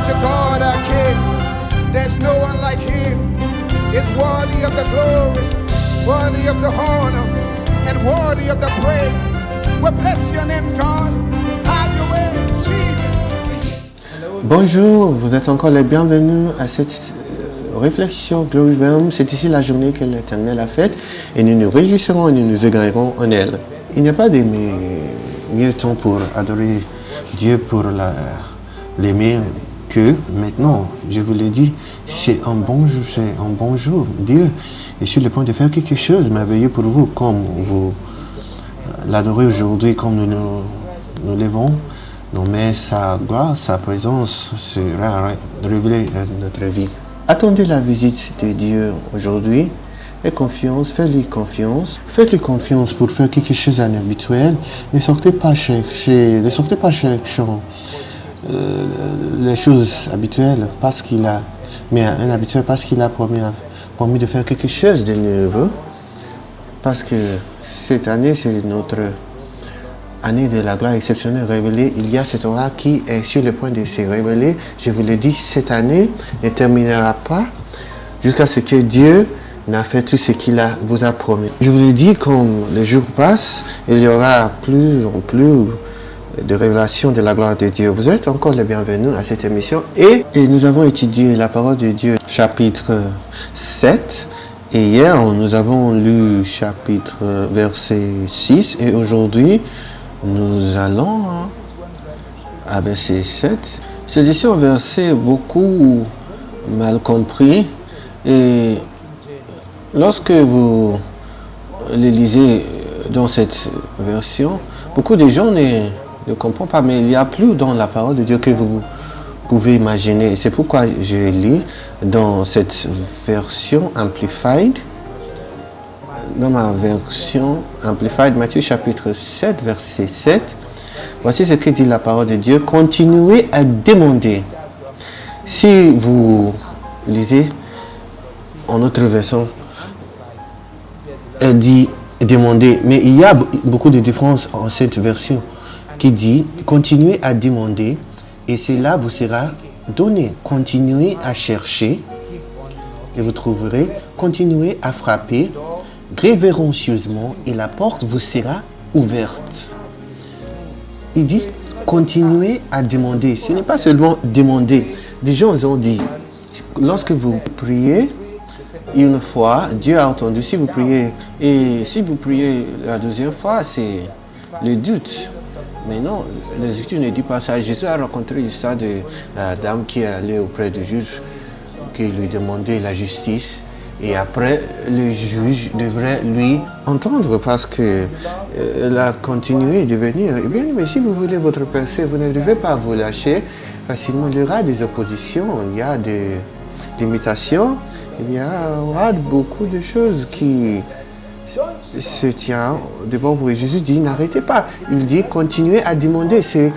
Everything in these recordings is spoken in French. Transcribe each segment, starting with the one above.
to God our King. There's no one like Him. He's worthy of the glory, worthy of the honor, and worthy of the praise. We bless your name, God. Have your way, Jesus. Bonjour, vous êtes encore les bienvenus à cette réflexion Glory Realm. C'est ici la journée que l'Éternel a faite et nous nous réjouirons et nous nous égarerons en elle. Il n'y a pas de mieux temps pour adorer Dieu, pour l'aimer que maintenant. Je vous l'ai dit, c'est un bon jour. Dieu est sur le point de faire quelque chose de merveilleux pour vous, comme vous l'adorez aujourd'hui, comme nous levons. Non, mais sa gloire, sa présence sera révélée dans notre vie. Attendez la visite de Dieu aujourd'hui. Aie confiance, faites-lui confiance. Faites-lui confiance pour faire quelque chose d'inhabituel. Ne sortez pas chercher les choses habituelles parce qu'il a, mais inhabituelles parce qu'il a promis de faire quelque chose de nouveau. Parce que cette année, c'est notre année de la gloire exceptionnelle révélée. Il y a cette aura qui est sur le point de se révéler. Je vous l'ai dit, cette année ne terminera pas jusqu'à ce que Dieu n'a fait tout ce qu'il vous a promis. Je vous l'ai dit, comme les jours passent, il y aura plus en plus de révélations de la gloire de Dieu. Vous êtes encore les bienvenus à cette émission et nous avons étudié la parole de Dieu, chapitre 7. Et hier, nous avons lu verset 6 et aujourd'hui, nous allons à verset 7. C'est ici un verset beaucoup mal compris et lorsque vous le lisez dans cette version, beaucoup de gens ne comprennent pas, mais il y a plus dans la parole de Dieu que vous pouvez imaginer. C'est pourquoi je lis dans cette version Amplified, dans ma version Amplified, Matthieu chapitre 7, verset 7. Voici ce que dit la parole de Dieu. Continuez à demander. Si vous lisez en autre version, elle dit demander. Mais il y a beaucoup de différences en cette version qui dit continuez à demander et cela vous sera donné. Continuez à chercher et vous trouverez. Continuez à frapper révérencieusement et la porte vous sera ouverte. Il dit continuez à demander. Ce n'est pas seulement demander. Des gens ont dit, lorsque vous priez une fois, Dieu a entendu. Si vous priez la deuxième fois, c'est le doute. Mais non, les Écritures ne disent pas ça. Jésus a rencontré l'histoire de la dame qui est allée auprès du juge, qui lui demandait la justice. Et après, le juge devrait lui entendre parce qu'elle a continué de venir. Eh bien, mais si vous voulez votre péché, vous n'arrivez pas à vous lâcher facilement. Il y aura des oppositions, il y a des limitations, il y aura beaucoup de choses qui se tient devant vous. Et Jésus dit, n'arrêtez pas. Il dit, continuez à demander. C'est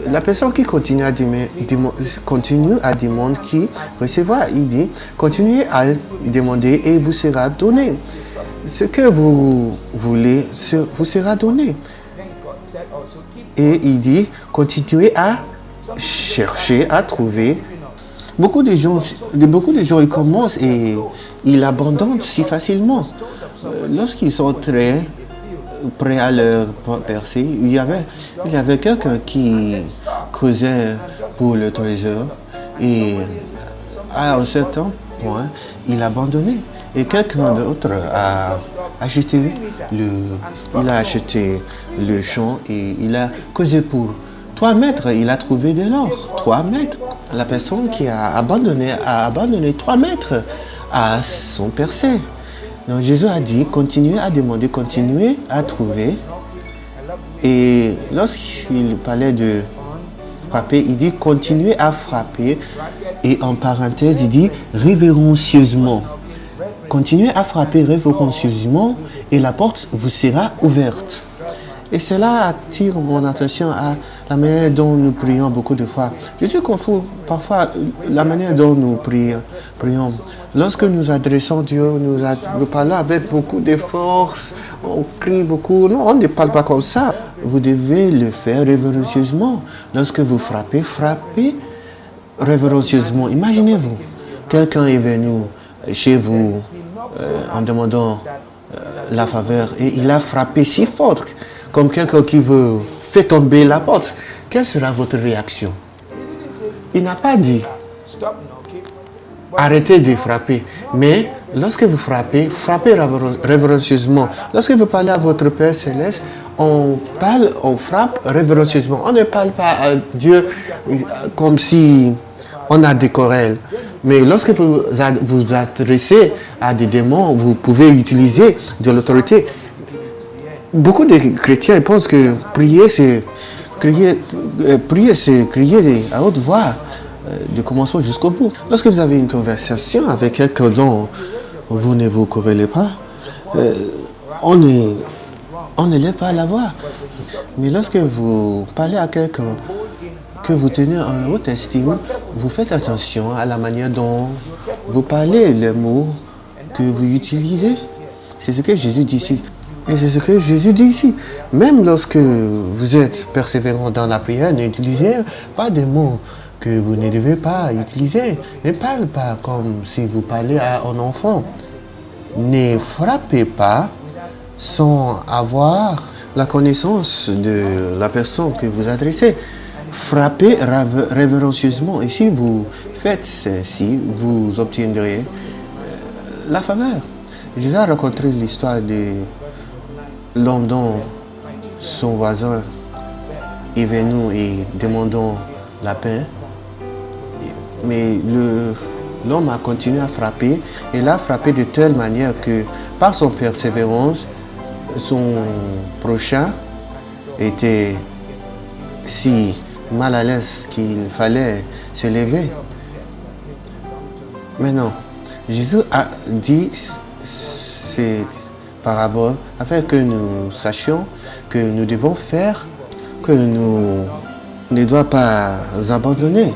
la personne qui continue à demander qui recevra. Il dit, continuez à demander et vous sera donné. Ce que vous voulez vous sera donné. Et il dit, continuez à chercher, à trouver. Beaucoup de gens, ils commencent et ils abandonnent si facilement. Lorsqu'ils sont très prêts à leur percer, il y avait quelqu'un qui causait pour le trésor et à un certain point, il abandonnait. Et quelqu'un d'autre a acheté le champ et il a causé pour 3 mètres. Il a trouvé de l'or, 3 mètres. La personne qui a abandonné 3 mètres à son percé. Donc Jésus a dit, continuez à demander, continuez à trouver. Et lorsqu'il parlait de frapper, il dit, continuez à frapper. Et en parenthèse, il dit, révérencieusement. Continuez à frapper révérencieusement et la porte vous sera ouverte. Et cela attire mon attention à la manière dont nous prions beaucoup de fois. Je sais qu'on fout parfois la manière dont nous prions. Lorsque nous adressons Dieu, nous parlons avec beaucoup de force, on crie beaucoup. Non, on ne parle pas comme ça. Vous devez le faire révérencieusement. Lorsque vous frappez révérencieusement. Imaginez-vous, quelqu'un est venu chez vous en demandant la faveur et il a frappé si fort, comme quelqu'un qui veut faire tomber la porte. Quelle sera votre réaction? Il n'a pas dit arrêtez de frapper, mais lorsque vous frappez, frappez révérencieusement. Lorsque vous parlez à votre Père Céleste, on frappe révérencieusement. On ne parle pas à Dieu comme si on a des querelles. Mais lorsque vous vous adressez à des démons, vous pouvez utiliser de l'autorité. Beaucoup de chrétiens pensent que prier, c'est crier à haute voix, du commencement jusqu'au bout. Lorsque vous avez une conversation avec quelqu'un dont vous ne vous querellez pas, on ne lève pas la voix. Mais lorsque vous parlez à quelqu'un que vous tenez en haute estime, vous faites attention à la manière dont vous parlez, les mots que vous utilisez. C'est ce que Jésus dit ici. Et c'est ce que Jésus dit ici. Même lorsque vous êtes persévérant dans la prière, n'utilisez pas des mots que vous ne devez pas utiliser. Ne parlez pas comme si vous parlez à un enfant. Ne frappez pas sans avoir la connaissance de la personne que vous adressez. Frappez révérencieusement. Et si vous faites ceci, vous obtiendrez la faveur. Jésus a raconté l'histoire de l'homme dont son voisin est venu et demandant la pain. Mais l'homme a continué à frapper. Et il a frappé de telle manière que par son persévérance, son prochain était si mal à l'aise qu'il fallait se lever. Maintenant, Jésus a dit ces paraboles afin que nous sachions que nous devons faire, que nous ne devons pas abandonner.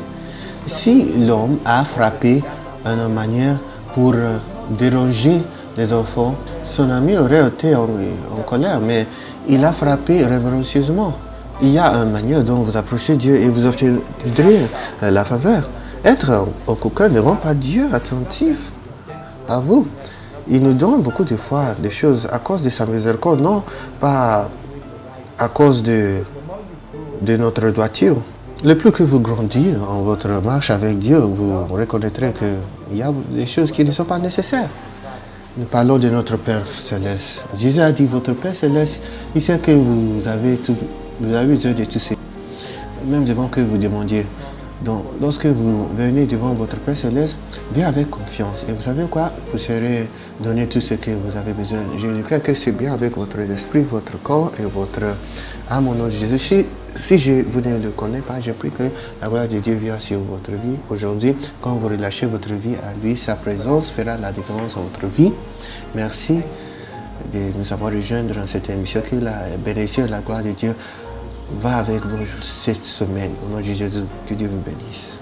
Si l'homme a frappé d'une manière pour déranger les enfants, son ami aurait été en colère, mais il a frappé révérencieusement. Il y a une manière dont vous approchez Dieu et vous obtiendrez la faveur. Être au coquin ne rend pas Dieu attentif à vous. Il nous donne beaucoup de fois des choses à cause de sa miséricorde, non pas à cause de notre droiture. Le plus que vous grandirez en votre marche avec Dieu, vous reconnaîtrez qu'il y a des choses qui ne sont pas nécessaires. Nous parlons de notre Père Céleste. Jésus a dit, votre Père Céleste, il sait que vous avez besoin de tout ça. Même devant que vous demandiez. Donc, lorsque vous venez devant votre Père Céleste, venez avec confiance. Et vous savez quoi? Vous serez donné tout ce que vous avez besoin. Je crois que c'est bien avec votre esprit, votre corps et votre âme au nom de Jésus. Si vous ne le connaissez pas, je prie que la gloire de Dieu vienne sur votre vie. Aujourd'hui, quand vous relâchez votre vie à lui, sa présence fera la différence dans votre vie. Merci de nous avoir rejoints dans cette émission. Que la bénédiction et la gloire de Dieu va avec vous cette semaine. Au nom de Jésus, que Dieu vous bénisse.